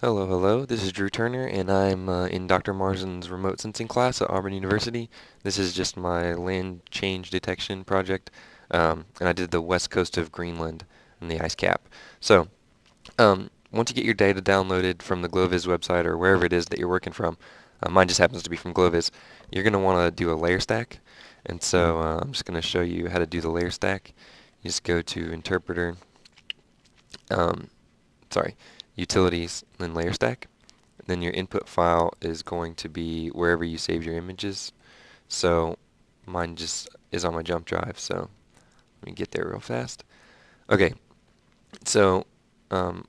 Hello, hello. This is Drew Turner, and I'm in Dr. Marsden's remote sensing class at Auburn University. This is just my land change detection project, and I did the west coast of Greenland and the ice cap. So, once you get your data downloaded from the GloVis website or wherever it is that you're working from, mine just happens to be from GloVis, you're going to want to do a layer stack. And so I'm just going to show you how to do the layer stack. You just go to Interpreter, um, sorry, Utilities, then Layer Stack. Then your input file is going to be wherever you save your images. So mine just is on my jump drive, so let me get there real fast. Okay, so um,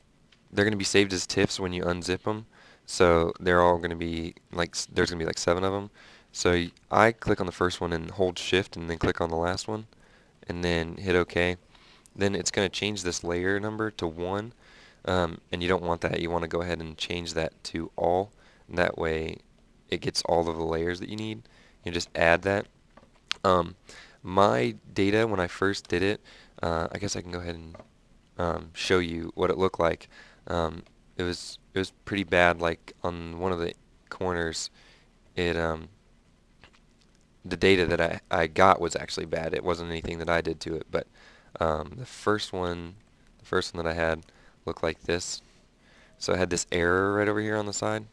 they're going to be saved as TIFFs when you unzip them. So they're all going to be like, there's going to be like 7 of them. So I click on the first one and hold shift and then click on the last one and then hit OK. Then it's going to change this layer number to 1. And you don't want that. You want to go ahead and change that to all. And that way it gets all of the layers that you need. You just add that. Um, my data when I first did it, I guess I can go ahead and show you what it looked like. It was pretty bad. Like on one of the corners, it the data that I got was actually bad. It wasn't anything that I did to it, but the first one that I had looked like this. So I had this error right over here on the side.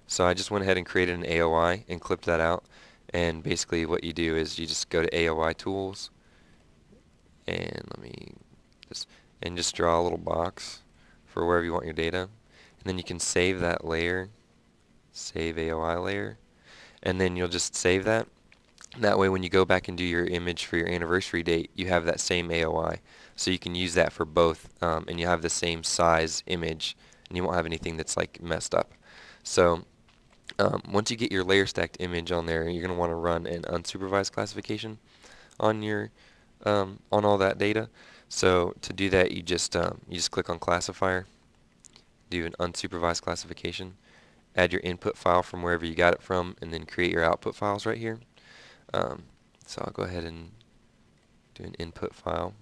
So I just went ahead and created an AOI and clipped that out. And basically what you do is you just go to AOI tools and just draw a little box for wherever you want your data. And then you can save that layer, save AOI layer, and then you'll just save that. That way when you go back and do your image for your anniversary date, you have that same AOI. So you can use that for both, and you have the same size image, and you won't have anything that's like messed up. So once you get your layer stacked image on there, you're going to want to run an unsupervised classification on your on all that data. So to do that, you just click on classifier, do an unsupervised classification, add your input file from wherever you got it from, and then create your output files right here. Um, so I'll go ahead and do an input file,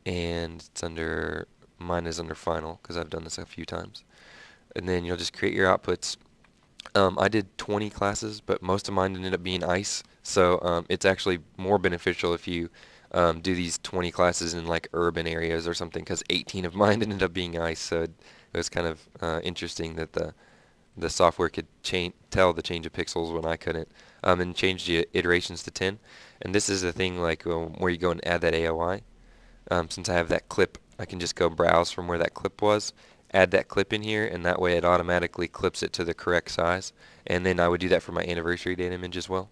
and mine is under final because I've done this a few times. And then you'll just create your outputs. I did 20 classes, but most of mine ended up being ice, so it's actually more beneficial if you do these 20 classes in like urban areas or something, because 18 of mine ended up being ice, so it was kind of interesting that the software could tell the change of pixels when I couldn't, and change the iterations to 10. And this is the thing like where you go and add that AOI. Since I have that clip, I can just go browse from where that clip was, add that clip in here, and that way it automatically clips it to the correct size. And then I would do that for my anniversary date image as well.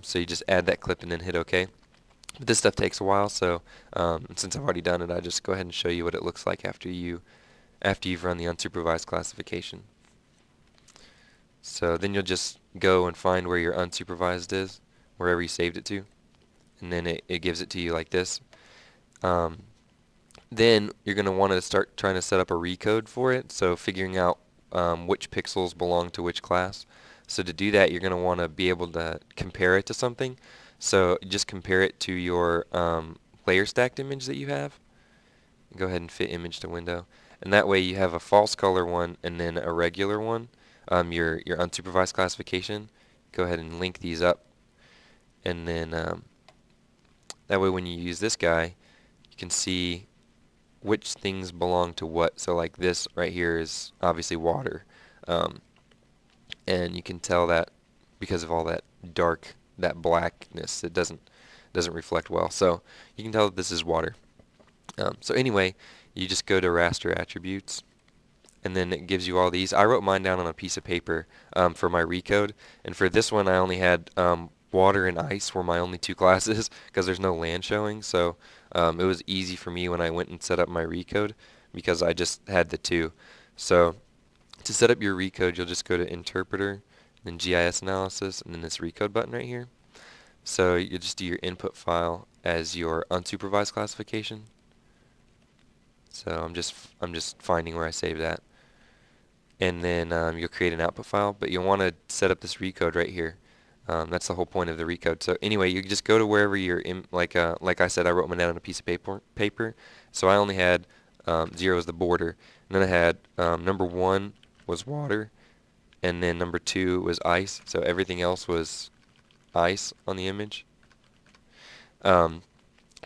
So you just add that clip and then hit OK. But this stuff takes a while, so since I've already done it, I just go ahead and show you what it looks like after you've run the unsupervised classification. So then you'll just go and find where your unsupervised is, wherever you saved it to, and then it gives it to you like this. Um, then you're going to want to start trying to set up a recode for it, so figuring out which pixels belong to which class. So to do that, you're going to want to be able to compare it to something. So just compare it to your layer stacked image that you have. Go ahead and fit image to window. And that way you have a false color one and then a regular one, your unsupervised classification. Go ahead and link these up. And then that way when you use this guy, you can see which things belong to what. So like this right here is obviously water. And you can tell that because of all that that blackness, it doesn't reflect well. So you can tell that this is water. So anyway, you just go to raster attributes, and then it gives you all these. I wrote mine down on a piece of paper for my recode, and for this one I only had water and ice were my only 2 classes because there's no land showing. So it was easy for me when I went and set up my recode because I just had the 2. So to set up your recode, you'll just go to Interpreter, then GIS Analysis, and then this Recode button right here. So you just do your input file as your unsupervised classification. So I'm just finding where I saved that, and then you'll create an output file. But you'll want to set up this recode right here. That's the whole point of the recode. So anyway, you just go to wherever you're in. Like I said, I wrote mine down on a piece of paper. So I only had 0 is the border. And then I had number 1 was water, and then number 2 was ice. So everything else was ice on the image. Um,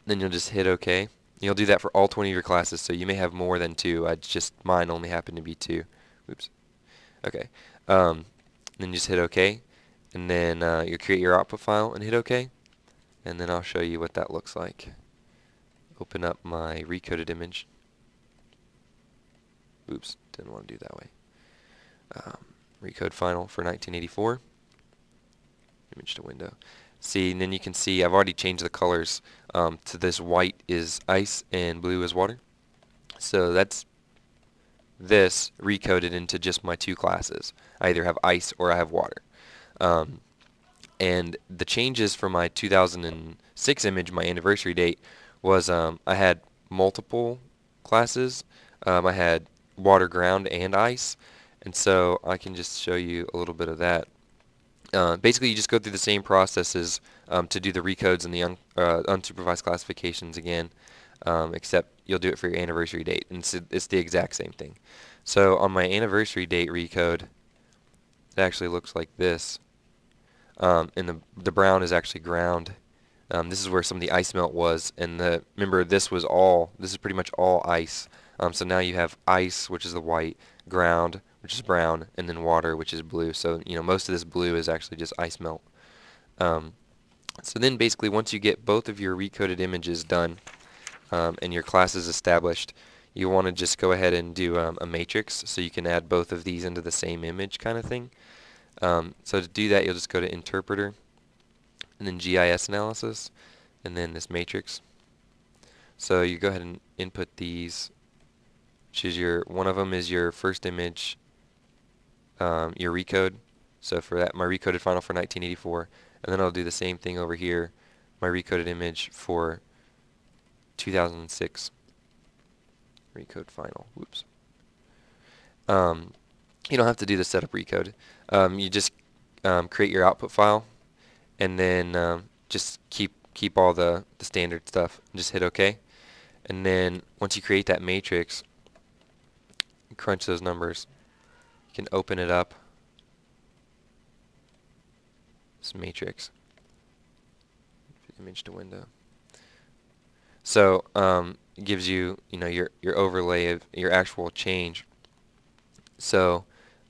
then you'll just hit OK. You'll do that for all 20 of your classes, so you may have more than 2. I just mine only happened to be 2. Oops. Okay. Then just hit OK, and then you create your output file and hit OK, and then I'll show you what that looks like. Open up my recoded image. Oops, didn't want to do that way. Recode final for 1984. Image to window. See, and then you can see I've already changed the colors to this white is ice and blue is water. So that's this recoded into just my 2 classes. I either have ice or I have water. And the changes for my 2006 image, my anniversary date, was I had multiple classes. I had water, ground, and ice. And so I can just show you a little bit of that. Basically, you just go through the same processes to do the recodes and the unsupervised classifications again, except you'll do it for your anniversary date, and it's the exact same thing. So on my anniversary date recode, it actually looks like this, and the brown is actually ground. This is where some of the ice melt was, and remember this is pretty much all ice. So now you have ice, which is the white, ground, which is brown, and then water, which is blue. So most of this blue is actually just ice melt. So then basically once you get both of your recoded images done and your class is established, you want to just go ahead and do a matrix so you can add both of these into the same image kind of thing. So to do that, you'll just go to Interpreter and then GIS Analysis and then this matrix. So you go ahead and input these, which is one of them is your first image, your recode. So for that, my recoded final for 1984, and then I'll do the same thing over here, my recoded image for 2006 recode final. Whoops. You don't have to do the setup recode. You just create your output file, and then just keep all the standard stuff, and just hit OK. And then once you create that matrix, crunch those numbers, you can open it up, this matrix, image to window. So it gives you your overlay of your actual change. So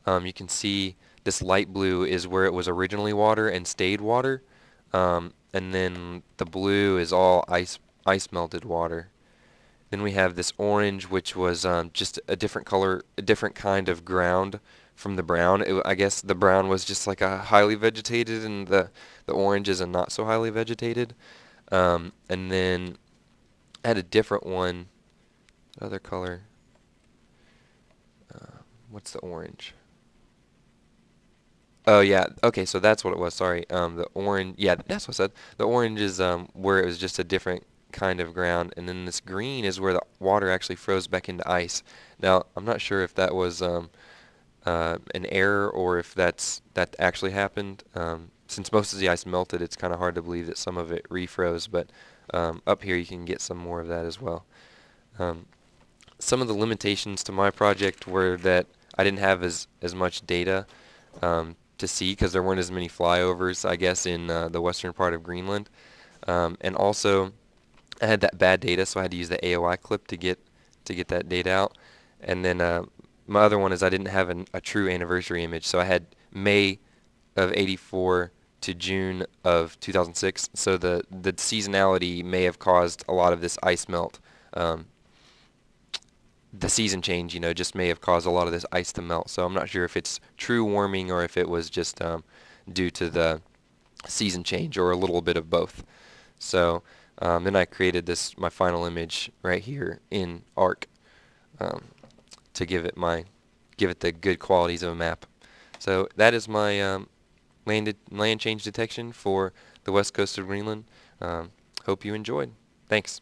you can see this light blue is where it was originally water and stayed water, and then the blue is all ice melted water. Then we have this orange, which was just a different color, a different kind of ground from the brown. I guess the brown was just like a highly vegetated, and the orange is a not so highly vegetated. And then I had a different one, other color. What's the orange? Oh yeah, okay, so that's what it was. Sorry, the orange. Yeah, that's what I said. The orange is where it was just a different kind of ground, and then this green is where the water actually froze back into ice. Now, I'm not sure if that was an error or if that actually happened. Since most of the ice melted, it's kind of hard to believe that some of it refroze, but up here you can get some more of that as well. Some of the limitations to my project were that I didn't have as much data to see because there weren't as many flyovers, I guess, in the western part of Greenland. And also, I had that bad data, so I had to use the AOI clip to get that data out. And then my other one is I didn't have a true anniversary image, so I had May of '84 to June of 2006. So the seasonality may have caused a lot of this ice melt. The season change, just may have caused a lot of this ice to melt. So I'm not sure if it's true warming or if it was just due to the season change or a little bit of both. So then I created my final image right here in ARC to give it the good qualities of a map. So that is my land change detection for the west coast of Greenland. Hope you enjoyed. Thanks.